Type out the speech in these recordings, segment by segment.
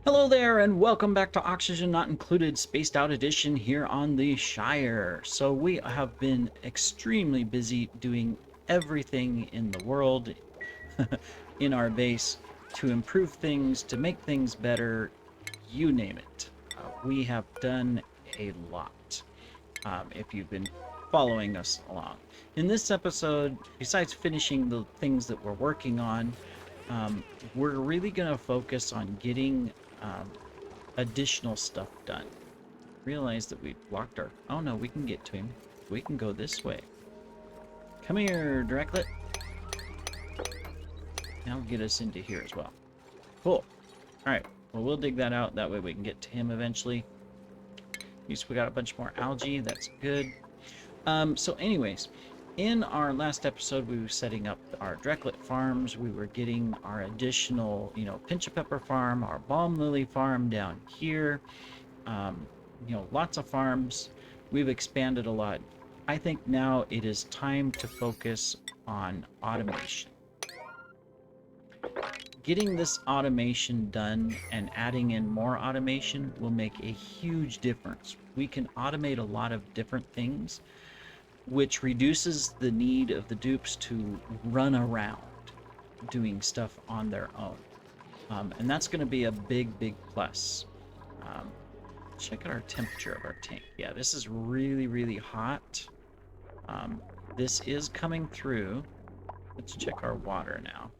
Hello there, and welcome back to Oxygen Not Included Spaced Out Edition here on the Shire. So we have been extremely busy doing everything in the world in our base to improve things, to make things better, you name it. We have done a lot, if you've been following us along. In this episode, besides finishing the things that we're working on, we're really going to focus on getting additional stuff done. Realize that we blocked our... Oh no, we can get to him. We can go this way. Come here, Directlet. Now get us into here as well. Cool. Alright, well we'll dig that out. That way we can get to him eventually. At least we got a bunch more algae. That's good. So anyways, in our last episode, we were setting up our Drecklet farms. We were getting our additional, pinch of pepper farm, our balm lily farm down here. Lots of farms. We've expanded a lot. I think now it is time to focus on automation. Getting this automation done and adding in more automation will make a huge difference. We can automate a lot of different things, which reduces the need of the dupes to run around doing stuff on their own. And that's going to be a big plus. Check out our temperature of our tank. Yeah, this is really hot. This is coming through. Let's check our water now.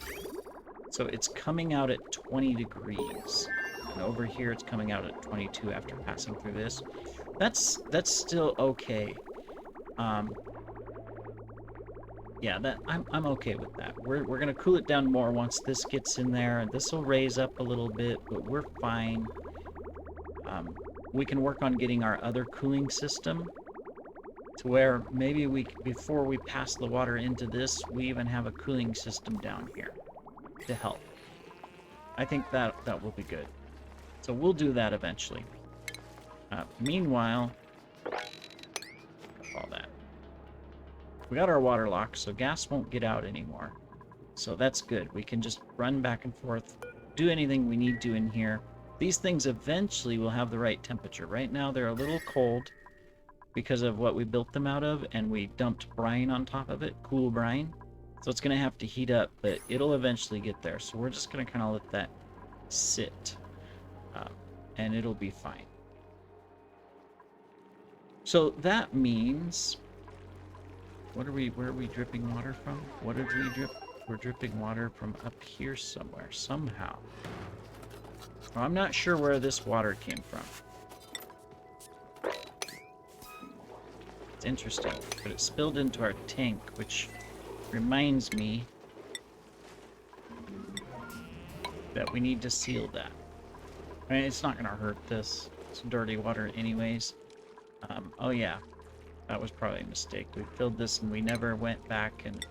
So it's coming out at 20 degrees. And over here it's coming out at 22 after passing through this. That's still okay. Yeah, I'm okay with that. We're gonna cool it down more once this gets in there, and this will raise up a little bit, but we're fine. We can work on getting our other cooling system to where maybe before we pass the water into this, we even have a cooling system down here to help. I think that will be good. So we'll do that eventually. Meanwhile, all that. We got our water lock, so gas won't get out anymore. So that's good. We can just run back and forth, do anything we need to in here. These things eventually will have the right temperature. Right now they're a little cold because of what we built them out of, and we dumped brine on top of it, cool brine. So it's going to have to heat up, but it'll eventually get there. So we're just going to kind of let that sit, and it'll be fine. So that means... where are we dripping water from? What did we drip? We're dripping water from up here somewhere, somehow. Well, I'm not sure where this water came from. It's interesting, but it spilled into our tank, which reminds me that we need to seal that. I mean, it's not going to hurt this. It's dirty water anyways. Oh yeah. That was probably a mistake. We filled this and we never went back and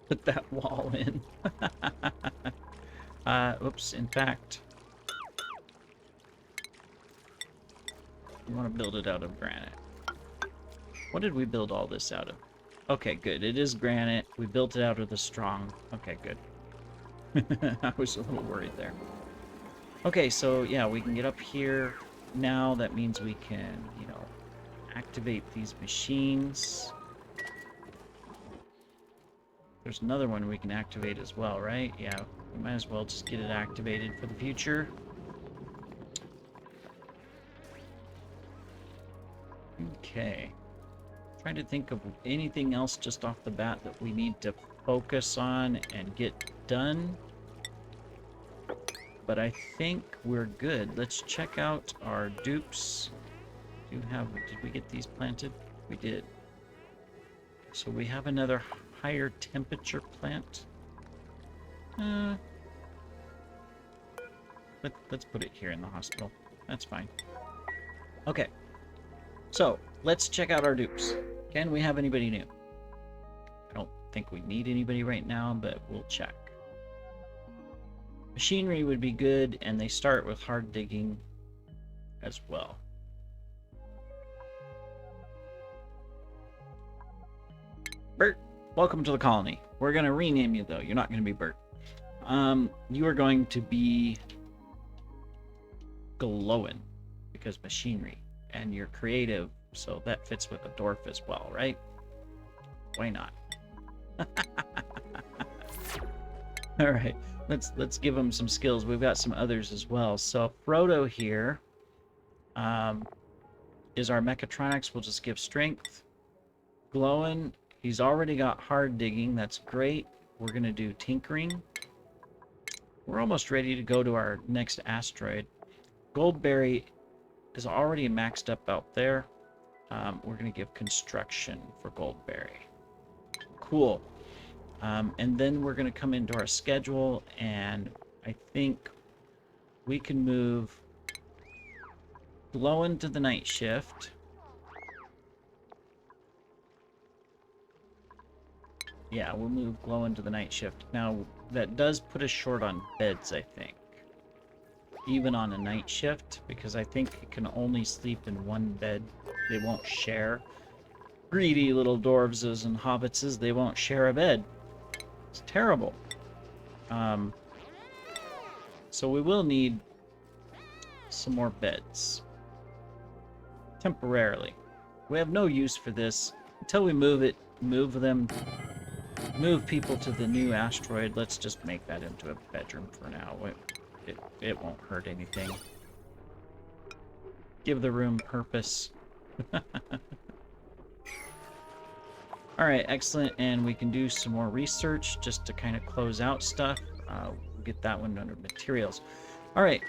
put that wall in. Oops, in fact, we want to build it out of granite. What did we build all this out of? Okay, good. It is granite. We built it out of the strong. Okay, good. I was a little worried there. Okay, so yeah, we can get up here. Now that means we can, activate these machines. There's another one we can activate as well, right? Yeah, we might as well just get it activated for the future. Okay. Trying to think of anything else just off the bat that we need to focus on and get done. But I think we're good. Let's check out our dupes. Did we get these planted? We did. So we have another higher temperature plant. Let's put it here in the hospital. That's fine. Okay. So let's check out our dupes. Can we have anybody new? I don't think we need anybody right now, but we'll check. Machinery would be good, and they start with hard digging as well. Bert, welcome to the colony. We're going to rename you, though. You're not going to be Bert. You are going to be glowing because machinery, and you're creative, so that fits with a dwarf as well, right? Why not? All right, let's give him some skills. We've got some others as well. So Frodo here is our mechatronics. We'll just give strength. Glowing, he's already got hard digging. That's great. We're gonna do tinkering. We're almost ready to go to our next asteroid. Goldberry is already maxed up out there. We're gonna give construction for Goldberry. Cool. And then we're going to come into our schedule, and I think we can move Glow into the night shift. Yeah, we'll move Glow into the night shift. Now, that does put us short on beds, I think. Even on a night shift, because I think it can only sleep in one bed. They won't share. Greedy little dwarves and hobbitses, they won't share a bed. It's terrible. So we will need some more beds. Temporarily. We have no use for this. Until we move it, move people to the new asteroid. Let's just make that into a bedroom for now. It won't hurt anything. Give the room purpose. Alright, excellent, and we can do some more research just to kind of close out stuff. We'll get that one under materials. Alright,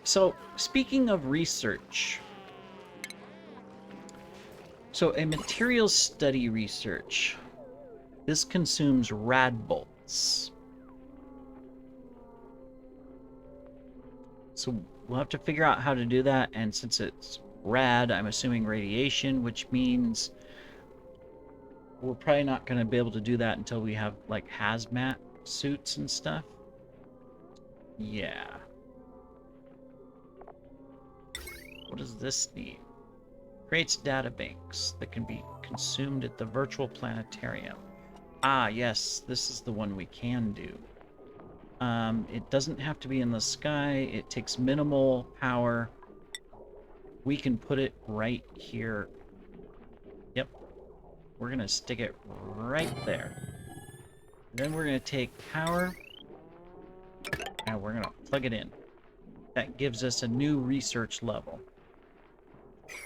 so speaking of research, so a materials study research, this consumes rad bolts. So we'll have to figure out how to do that, and since it's rad, I'm assuming radiation, which means we're probably not going to be able to do that until we have, like, hazmat suits and stuff. Yeah. What does this need? Creates data banks that can be consumed at the virtual planetarium. Ah, yes, this is the one we can do. It doesn't have to be in the sky. It takes minimal power. We can put it right here. Yep. We're going to stick it right there. Then we're going to take power, and we're going to plug it in. That gives us a new research level.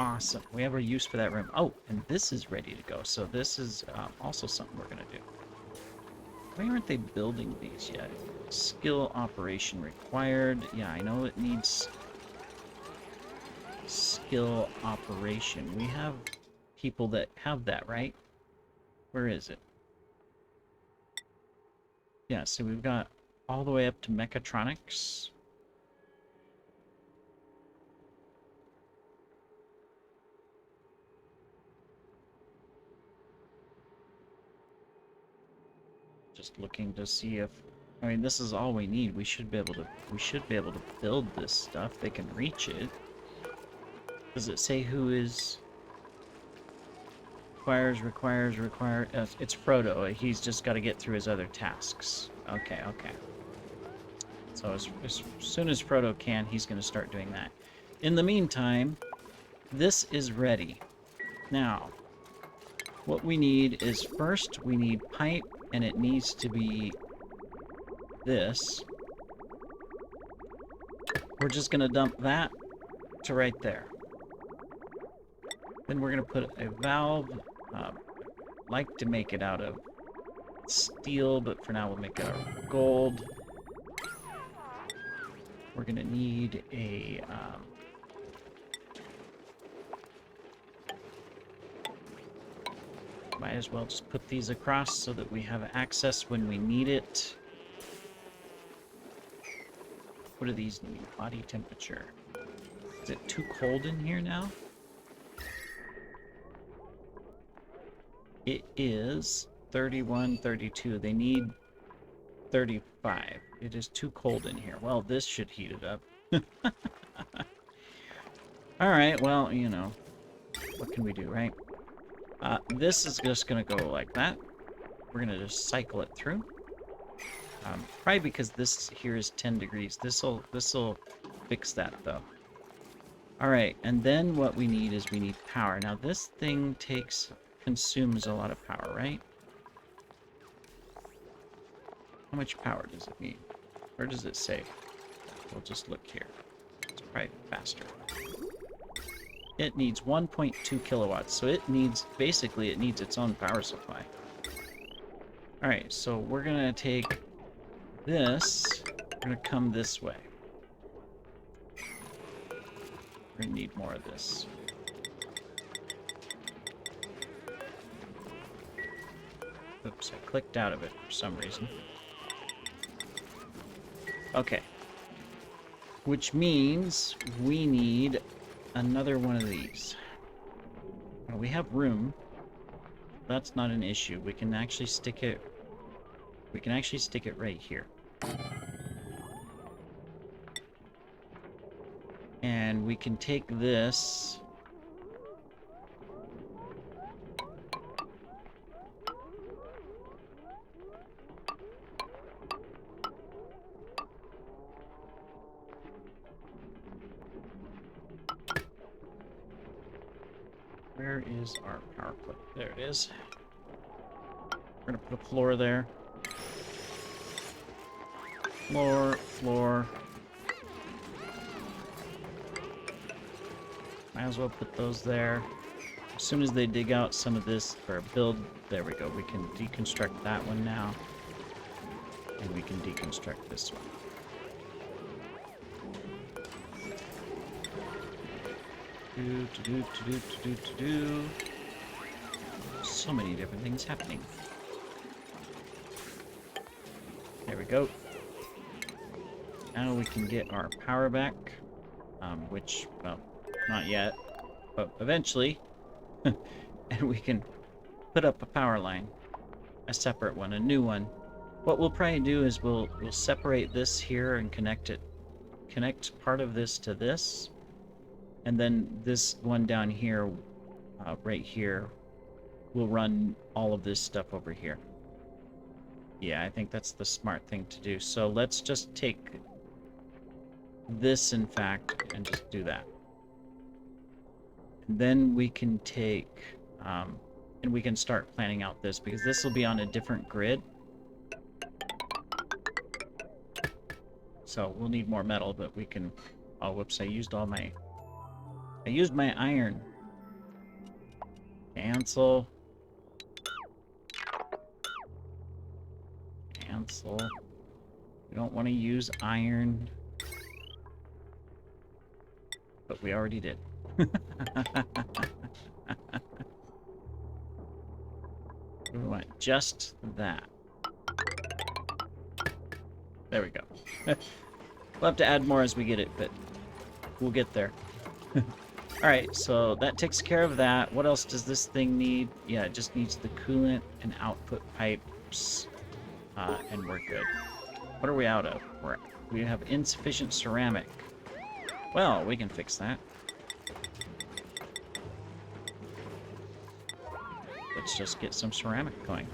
Awesome. We have a use for that room. Oh, and this is ready to go. So this is also something we're going to do. Why aren't they building these yet? Skill operation required. Yeah, I know it needs skill operation. We have people that have that, right? Where is it? Yeah, so we've got all the way up to mechatronics. Just looking to see if, I mean, this is all we need. We should be able to build this stuff. They can reach it. Does it say who is requires? It's Frodo. He's just got to get through his other tasks. Okay. So as soon as Frodo can, he's going to start doing that. In the meantime, this is ready. Now, what we need is, first we need pipe, and it needs to be this. We're just going to dump that to right there. Then we're going to put a valve. Like to make it out of steel, but for now we'll make it out of gold. We're going to need a might as well just put these across so that we have access when we need it. What do these need? Body temperature. Is it too cold in here now? It is 31, 32. They need 35. It is too cold in here. Well, this should heat it up. Alright, well, you know. What can we do, right? This is just going to go like that. We're going to just cycle it through. Probably because this here is 10 degrees. This'll fix that though. All right, and then what we need is we need power. Now this thing consumes a lot of power, right? How much power does it need? Where does it say? We'll just look here. It's probably faster. It needs 1.2 kilowatts, so it needs, basically, it needs its own power supply. Alright, so we're gonna take this, we're gonna come this way. We're gonna need more of this. Oops, I clicked out of it for some reason. Okay. Which means we need another one of these. Now, we have room. That's not an issue. We can actually stick it right here. And we can take this. Where is our power plug? There it is. We're gonna put a floor there. Floor. Might as well put those there. As soon as they dig out some of this, or build, there we go. We can deconstruct that one now. And we can deconstruct this one. So many different things happening. There we go. Now we can get our power back, which, well, not yet, but eventually. And we can put up a power line, a separate one, a new one. What we'll probably do is we'll separate this here and connect part of this to this. And then this one down here, right here, will run all of this stuff over here. Yeah, I think that's the smart thing to do. So let's just take this, in fact, and just do that. And then we can take, and we can start planning out this, because this will be on a different grid. So we'll need more metal, but we can, oh, whoops, I used my iron. Cancel. We don't want to use iron. But we already did. We want just that. There we go. We'll have to add more as we get it, but we'll get there. Alright, so that takes care of that. What else does this thing need? Yeah, it just needs the coolant and output pipes, and we're good. What are we out of? We have insufficient ceramic. Well, we can fix that. Let's just get some ceramic going.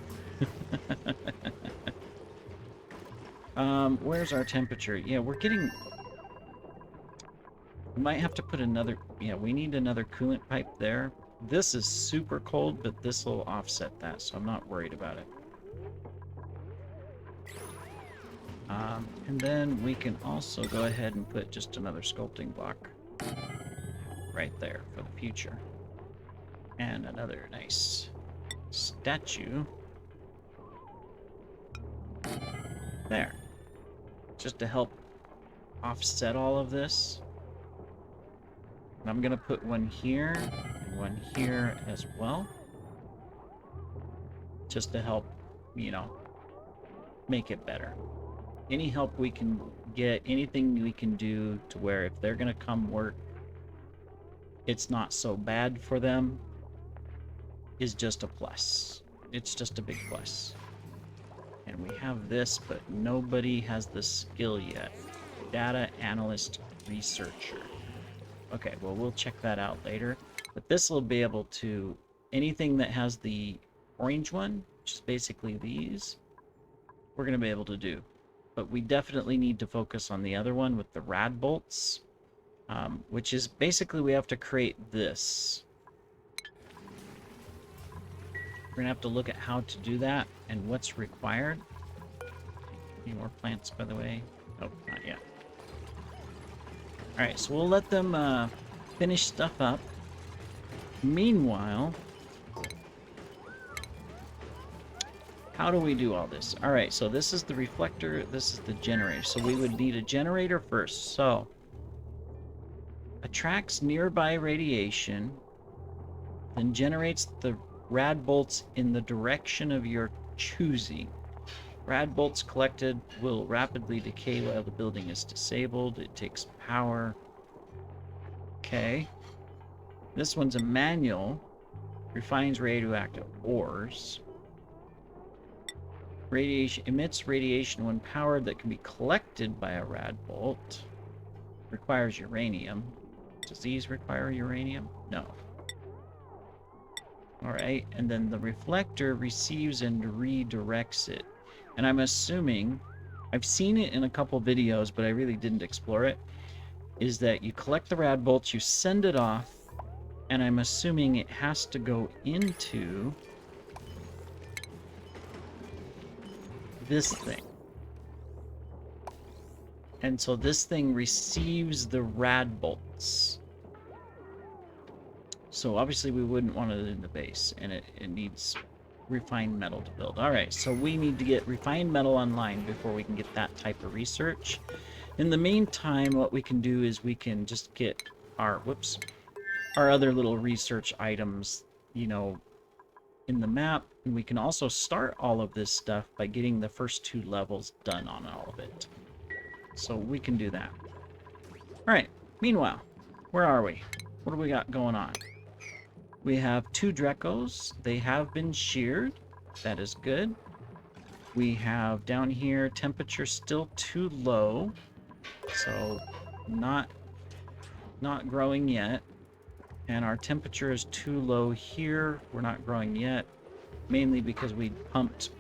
Where's our temperature? Yeah, we're getting... We might have to put another... Yeah, we need another coolant pipe there. This is super cold, but this will offset that, so I'm not worried about it. And then we can also go ahead and put just another sculpting block right there for the future. And another nice statue. There. Just to help offset all of this. And I'm going to put one here and one here as well. Just to help, you know, make it better. Any help we can get, anything we can do to where if they're going to come work, it's not so bad for them, is just a plus. It's just a big plus. And we have this, but nobody has the skill yet. Data analyst researcher. Okay, well, we'll check that out later. But this will be able to, anything that has the orange one, which is basically these, we're going to be able to do. But we definitely need to focus on the other one with the rad bolts, which is basically we have to create this. We're going to have to look at how to do that and what's required. Any more plants, by the way? Oh, not yet. Alright, so we'll let them finish stuff up. Meanwhile, how do we do all this? Alright, so this is the reflector, this is the generator. So we would need a generator first. So, attracts nearby radiation, then generates the rad bolts in the direction of your choosing. Rad bolts collected will rapidly decay while the building is disabled. It takes power. Okay. This one's a manual. Refines radioactive ores. Radiation emits radiation when powered that can be collected by a rad bolt. Requires uranium. Does these require uranium? No. Alright, and then the reflector receives and redirects it. And I'm assuming, I've seen it in a couple videos, but I really didn't explore it, is that you collect the rad bolts, you send it off, and I'm assuming it has to go into this thing. And so this thing receives the rad bolts. So obviously we wouldn't want it in the base, and it needs refined metal to build. Alright, so we need to get refined metal online before we can get that type of research. In the meantime, what we can do is we can just get our, our other little research items, you know, in the map, and we can also start all of this stuff by getting the first 2 levels done on all of it. So we can do that. Alright, meanwhile, where are we? What do we got going on? We have 2 Drecos. They have been sheared. That is good. We have down here temperature still too low. So not growing yet. And our temperature is too low here. We're not growing yet. Mainly because we pumped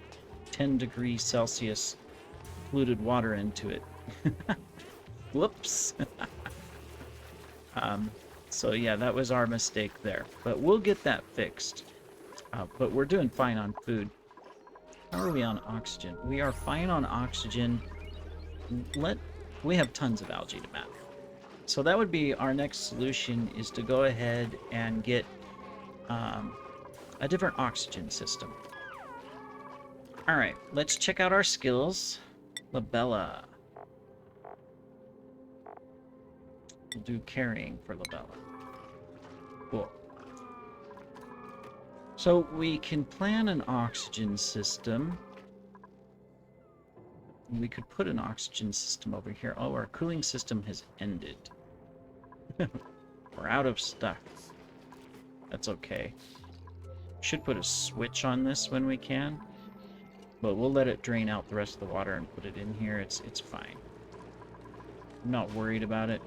10 degrees Celsius fluted water into it. Whoops. So yeah, that was our mistake there. But we'll get that fixed. But we're doing fine on food. How are we on oxygen? We are fine on oxygen. We have tons of algae to map. So that would be our next solution, is to go ahead and get a different oxygen system. Alright, let's check out our skills. Labella. We'll do carrying for Labella. Cool. So we can plan an oxygen system. We could put an oxygen system over here. Oh, our cooling system has ended. We're out of stuff. That's okay. Should put a switch on this when we can. But we'll let it drain out the rest of the water and put it in here. It's fine. I'm not worried about it.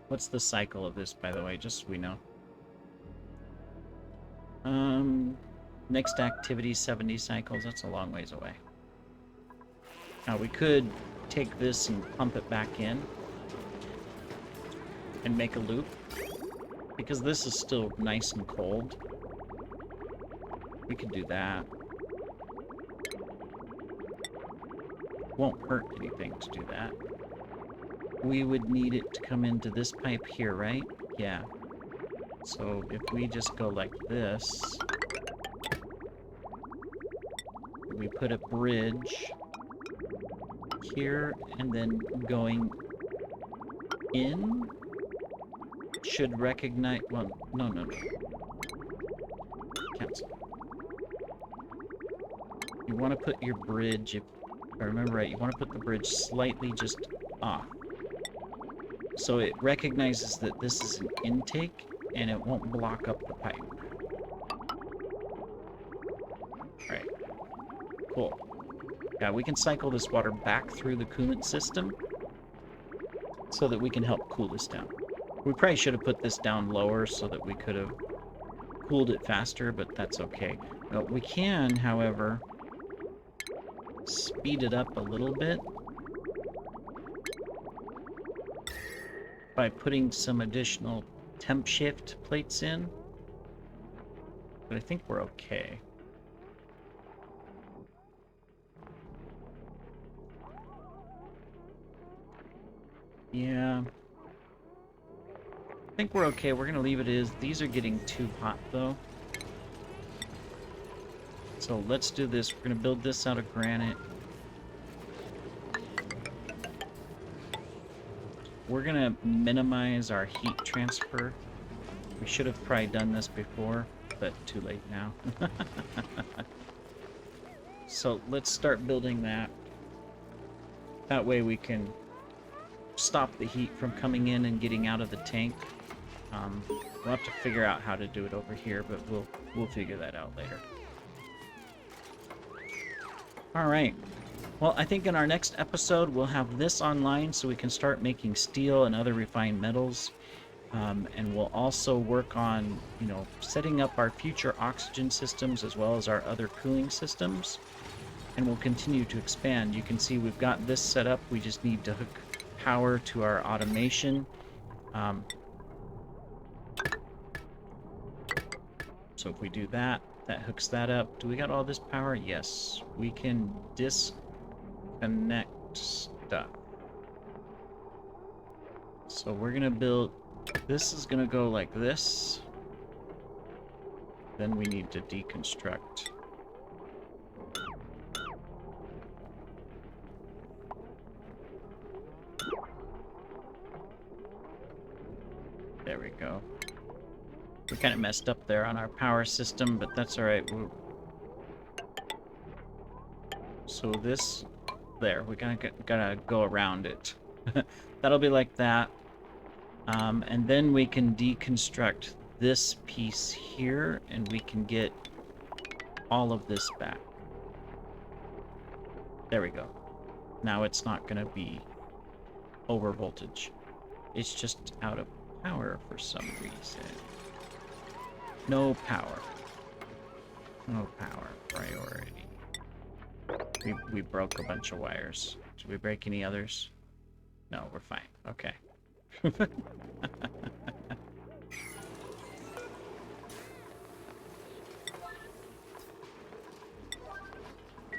What's the cycle of this, by the way, just so we know? Next activity, 70 cycles. That's a long ways away. Now, we could take this and pump it back in and make a loop, because this is still nice and cold. We could do that. Won't hurt anything to do that. We would need it to come into this pipe here, right? Yeah. So if we just go like this, we put a bridge here, and then going in should recognize, well, no. Cancel. You want to put your bridge, if I remember right, you want to put the bridge slightly just off. So it recognizes that this is an intake, and it won't block up the pipe. Alright. Cool. Yeah, we can cycle this water back through the coolant system so that we can help cool this down. We probably should have put this down lower so that we could have cooled it faster, but that's okay. We can, however, speed it up a little bit by putting some additional temp shift plates in. But I think we're okay. Yeah. I think we're okay. We're going to leave it as. These are getting too hot, though. So let's do this. We're going to build this out of granite. We're going to minimize our heat transfer. We should have probably done this before, but too late now. So let's start building that. That way we can stop the heat from coming in and getting out of the tank. We'll have to figure out how to do it over here, but we'll figure that out later. All right. Well, I think in our next episode we'll have this online so we can start making steel and other refined metals. And we'll also work on, you know, setting up our future oxygen systems as well as our other cooling systems. And we'll continue to expand. You can see we've got this set up. We just need to hook power to our automation. So if we do that, that hooks that up. Do we got all this power? Yes. We can disconnect stuff. So we're going to build... This is going to go like this. Then we need to deconstruct. There we go. We kind of messed up there on our power system, but that's alright. So this... There, we gotta go around it. That'll be like that. And then we can deconstruct this piece here, and we can get all of this back. There we go. Now it's not going to be over voltage. It's just out of power for some reason. No power. No power. Priority. We broke a bunch of wires. Did we break any others? No, we're fine. Okay.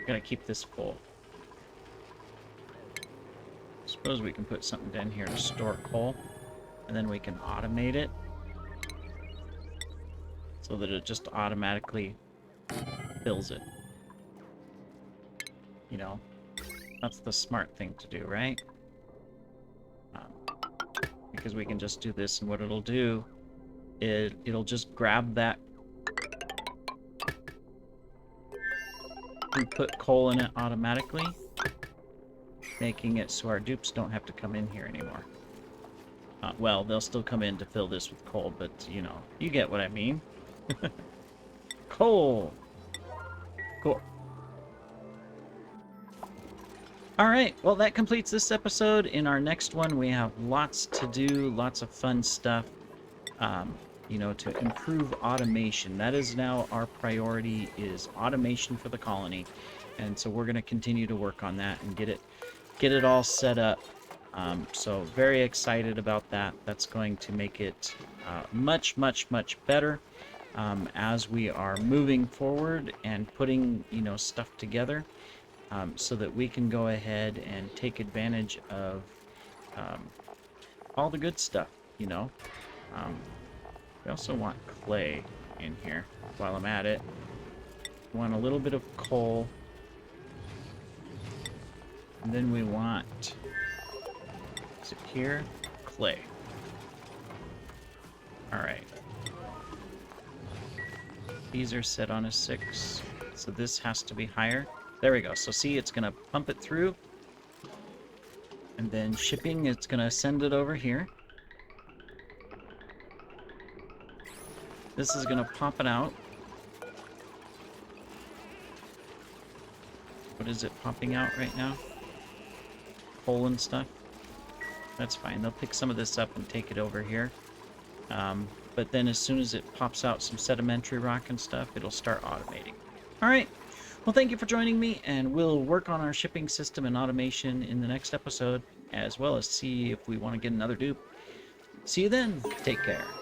Gotta keep this full. Suppose we can put something down here to store coal, and then we can automate it so that it just automatically fills it. You know, that's the smart thing to do, right? Because we can just do this, and what it'll do is it'll just grab that and put coal in it automatically, making it so our dupes don't have to come in here anymore. Well, they'll still come in to fill this with coal, but, you know, you get what I mean. Coal! Cool. Alright, well that completes this episode. In our next one we have lots to do, lots of fun stuff, you know, to improve automation. That is now our priority, is automation for the colony. And so we're going to continue to work on that and get it all set up. So very excited about that. That's going to make it much, much, much better as we are moving forward and putting, you know, stuff together. So that we can go ahead and take advantage of all the good stuff, you know. We also want clay in here while I'm at it. We want a little bit of coal. And then we want, is it here? Clay. Alright. These are set on a 6, so this has to be higher. There we go. So see, it's going to pump it through. And then shipping, it's going to send it over here. This is going to pop it out. What is it popping out right now? Coal and stuff. That's fine. They'll pick some of this up and take it over here. But then as soon as it pops out some sedimentary rock and stuff, it'll start automating. All right. Well, thank you for joining me, and we'll work on our shipping system and automation in the next episode, as well as see if we want to get another dupe. See you then. Take care.